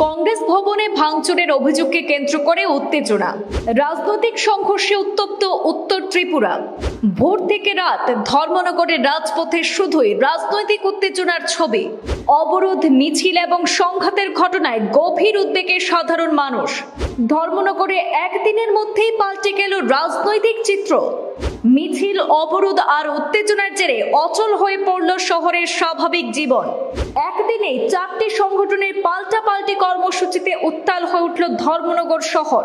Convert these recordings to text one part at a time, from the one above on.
কংগ্রেস ভবনে ভাঙচুরের অভিযোগকে কেন্দ্র করে উত্তেজনা, রাজনৈতিক সংঘর্ষে উত্তপ্ত উত্তর ত্রিপুরা। ভোর থেকে রাত ধর্মনগরের রাজপথে শুধুই রাজনৈতিক উত্তেজনার ছবি। অবরোধ, মিছিল এবং সংঘাতের ঘটনায় গভীর উদ্বেগে সাধারণ মানুষ। ধর্মনগরে একদিনের মধ্যেই পাল্টে গেল রাজনৈতিক চিত্র। মিছিল, অবরোধ আর উত্তেজনার জেরে অচল হয়ে পড়ল শহরের স্বাভাবিক জীবন। একদিনে 4টি সংগঠনের পাল্টাপাল্টি কর্মসূচিতে উত্তাল হয়ে উঠল ধর্মনগর শহর।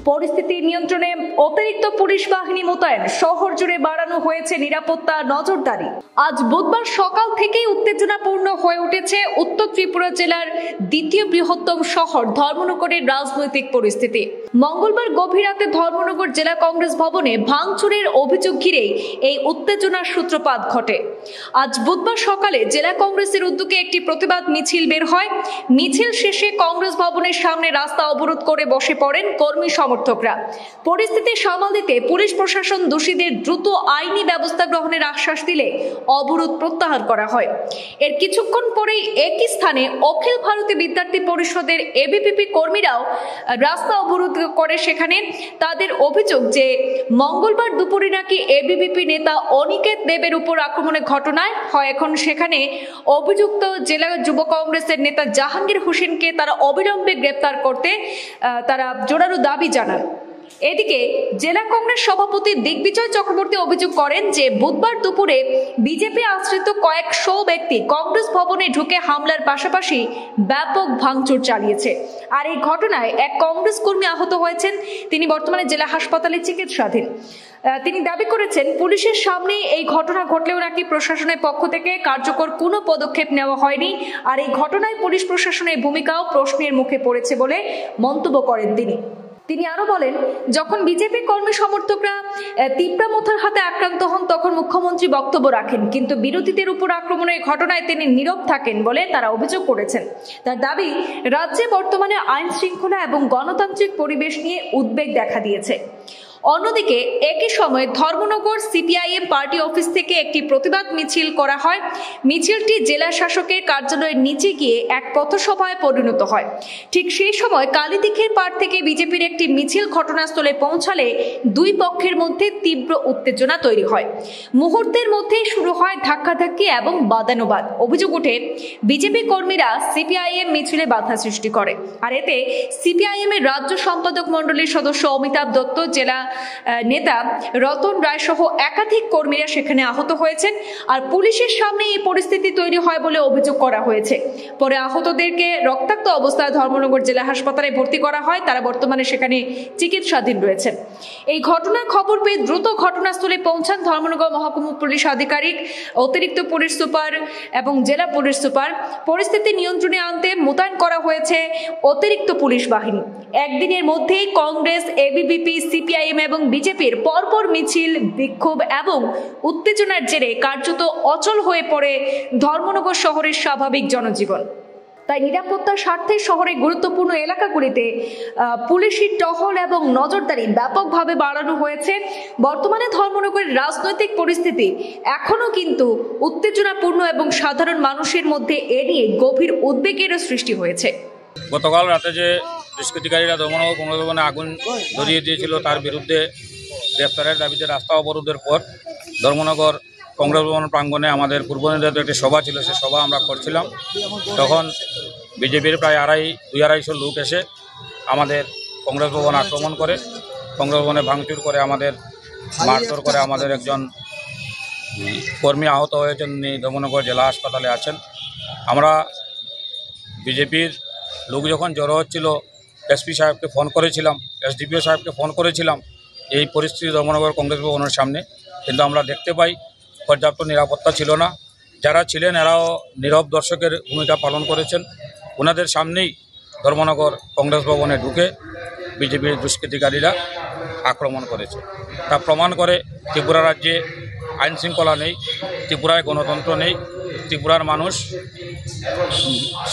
পরিস্থিতি নিয়ন্ত্রণে অতিরিক্ত পুলিশ বাহিনী মোতায়েন, শহর জুড়ে বাড়ানো হয়েছে নিরাপত্তা নজরদারি। আজ বুধবার সকাল থেকেই উত্তেজনাপূর্ণ হয়ে উঠেছে উত্তর ত্রিপুরা জেলার দ্বিতীয় বৃহত্তম শহর ধর্মনগরের রাজনৈতিক পরিস্থিতি। মঙ্গলবার গভীর রাতে ধর্মনগর জেলা কংগ্রেস ভবনে ভাঙচুরের অভিযোগ ঘিরেই এই উত্তেজনার সূত্রপাত ঘটে। আজ বুধবার সকালে জেলা কংগ্রেসের উদ্যোগে একটি প্রতিবাদ মিছিল বের হয়। মিছিল শেষে কংগ্রেস ভবনের সামনে রাস্তা অবরোধ করে বসে পড়েন কর্মী সমর্থকরা। পরিস্থিতি সামাল দিতে পুলিশ প্রশাসন দোষীদের দ্রুত আইনি ব্যবস্থা গ্রহণের আশ্বাস দিলে অবরোধ প্রত্যাহার করা হয়। এর কিছুক্ষণ পরেই একই স্থানে অখিল ভারতীয় বিদ্যার্থী পরিষদের এবিভিপি কর্মীরাও রাস্তা অবরোধ করে। সেখানে তাদের অভিযোগ যে মঙ্গলবার দুপুরে নাকি এবিভিপি নেতা অনিকেত দেবের উপর আক্রমণের ঘটনায় হয় এখন সেখানে অভিযুক্ত জেলা যুব কংগ্রেসের নেতা জাহাঙ্গীর হোসেনকে তারা অবিলম্বে গ্রেপ্তার করতে তারা জোরালো দাবি জানান। এদিকে জেলা কংগ্রেস সভাপতি দিগ্বিজয় চক্রবর্তী অভিযোগ করেন যে বুধবার দুপুরে বিজেপি আশ্রিত কয়েকশো ব্যক্তি কংগ্রেস ভবনে ঢুকে হামলার পাশাপাশি ব্যাপক ভাঙচুর চালিয়েছে। আর এই ঘটনায় এক কংগ্রেস কর্মী আহত হয়েছেন। তিনি বর্তমানে জেলা হাসপাতালে চিকিৎসাধীন। তিনি দাবি করেছেন পুলিশের সামনে এই ঘটনা ঘটলেও নাকি প্রশাসনের পক্ষ থেকে কার্যকর কোনো পদক্ষেপ নেওয়া হয়নি। আর এই ঘটনায় পুলিশ প্রশাসনের ভূমিকাও প্রশ্নের মুখে পড়েছে বলে মন্তব্য করেন তিনি আরো বলেন, যখন বিজেপি কর্মী সমর্থকরা তীব্রামথার হাতে আক্রান্ত হন তখন মুখ্যমন্ত্রী বক্তব্য রাখেন, কিন্তু বিরোধীদের উপর আক্রমণের ঘটনায় তিনি নীরব থাকেন বলে তারা অভিযোগ করেছেন। তার দাবি, রাজ্যে বর্তমানে আইন শৃঙ্খলা এবং গণতান্ত্রিক পরিবেশ নিয়ে উদ্বেগ দেখা দিয়েছে। অন্যদিকে একই সময়ে ধর্মনগর সিপিআইএম পার্টি অফিস থেকে একটি প্রতিবাদ মিছিল করা হয়। মিছিলটি জেলা শাসকের কার্যালয়ের নিচে গিয়ে এক পথসভায় পরিণত হয়। ঠিক সেই সময় কালীদিঘির পাড় থেকে বিজেপির একটি মিছিল ঘটনাস্থলে পৌঁছালে দুই পক্ষের মধ্যে তীব্র উত্তেজনা তৈরি হয়। মুহূর্তের মধ্যেই শুরু হয় ধাক্কাধাক্কি এবং বাদানুবাদ। অভিযোগ ওঠে বিজেপি কর্মীরা সিপিআইএম মিছিলে বাধা সৃষ্টি করে। আর এতে সিপিআইএম এর রাজ্য সম্পাদক মণ্ডলীর সদস্য অমিতাভ দত্ত, জেলা নেতা রতন রায় সহ একাধিক কর্মীরা সেখানে আহত হয়েছেন। আর পুলিশের সামনে এই পরিস্থিতি তৈরি হয় বলে অভিযোগ করা হয়েছে। পরে আহতদেরকে রক্তাক্ত অবস্থায় ধর্মনগর জেলা হাসপাতালে ভর্তি করা হয়। তারা বর্তমানে সেখানে চিকিৎসাধীন রয়েছেন। এই ঘটনার খবর পেয়ে দ্রুত ঘটনাস্থলে পৌঁছান ধর্মনগর মহকুমা পুলিশ আধিকারিক, অতিরিক্ত পুলিশ সুপার এবং জেলা পুলিশ সুপার। পরিস্থিতি নিয়ন্ত্রণে আনতে মোতায়েন করা হয়েছে অতিরিক্ত পুলিশ বাহিনী। একদিনের মধ্যেই কংগ্রেস, এবিভিপি, সিপিআইএম এবং বিজেপির পরপর মিছিল, বিক্ষোভ এবং উত্তেজনার জেরে কার্যত অচল হয়ে পড়ে ধর্মনগর শহরের স্বাভাবিক জনজীবন। তাই নিরাপত্তার স্বার্থে শহরের গুরুত্বপূর্ণ এলাকাগুলিতে পুলিশি টহল এবং নজরদারি ব্যাপকভাবে বাড়ানো হয়েছে। বর্তমানে ধর্মনগরের রাজনৈতিক পরিস্থিতি এখনো কিন্তু উত্তেজনাপূর্ণ এবং সাধারণ মানুষের মধ্যে এ নিয়ে গভীর উদ্বেগেরও সৃষ্টি হয়েছে। গতকাল রাতে যে দুষ্কৃতিকারীরা ধর্মনগর কংগ্রেস ভবনে আগুন ধরিয়ে দিয়েছিল তার বিরুদ্ধে গ্রেফতারের দাবিতে রাস্তা অবরোধের পর ধর্মনগর কংগ্রেস ভবন প্রাঙ্গণে আমাদের পূর্ব নির্ধারিত একটি সভা ছিল। সে সভা আমরা করছিলাম। তখন বিজেপির প্রায় 250 লোক এসে আমাদের কংগ্রেস ভবন আক্রমণ করে, কংগ্রেস ভবনে ভাঙচুর করে, আমাদের মারধর করে। আমাদের একজন কর্মী আহত হয়েছেন, উনি ধর্মনগর জেলা হাসপাতালে আছেন। আমরা বিজেপির লোক যখন জড়ো হচ্ছিল এসপি সাহেবকে ফোন করেছিলাম, এসডিপিও সাহেবকে ফোন করেছিলাম এই পরিস্থিতি ধর্মনগর কংগ্রেস ভবনের সামনে, কিন্তু আমরা দেখতে পাই পর্যাপ্ত নিরাপত্তা ছিল না। যারা ছিলেন এরাও নীরব দর্শকের ভূমিকা পালন করেছেন। ওনাদের সামনেই ধর্মনগর কংগ্রেস ভবনে ঢুকে বিজেপির দুষ্কৃতিকারীরা আক্রমণ করেছে। তা প্রমাণ করে ত্রিপুরা রাজ্যে আইন শৃঙ্খলা নেই, ত্রিপুরায় গণতন্ত্র নেই, ত্রিপুরার মানুষ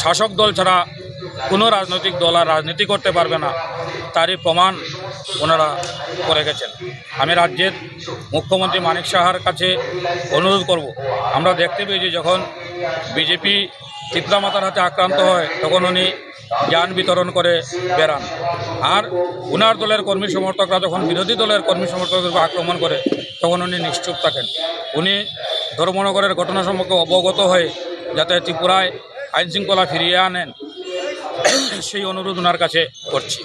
শাসক দল ছাড়া কোনো রাজনৈতিক দল আর রাজনীতি করতে পারবে না, তারই প্রমাণ ওনারা করে গেছেন। আমি রাজ্যের মুখ্যমন্ত্রী মানিক সাহার কাছে অনুরোধ করব, আমরা দেখতে পেয়েছি যখন বিজেপি তীব্রামাতার হাতে আক্রান্ত হয় তখন উনি জ্ঞান বিতরণ করে বেড়ান। আর উনার দলের কর্মী সমর্থকরা যখন বিরোধী দলের কর্মী সমর্থকদের আক্রমণ করে তখন উনি নিশ্চুপ থাকেন। উনি ধর্মনগরের ঘটনা সম্পর্কে অবগত হয়ে যাতে ত্রিপুরায় আইনশৃঙ্খলা ফিরিয়ে আনেন সেই অনুরোধ ওনার কাছে করছি।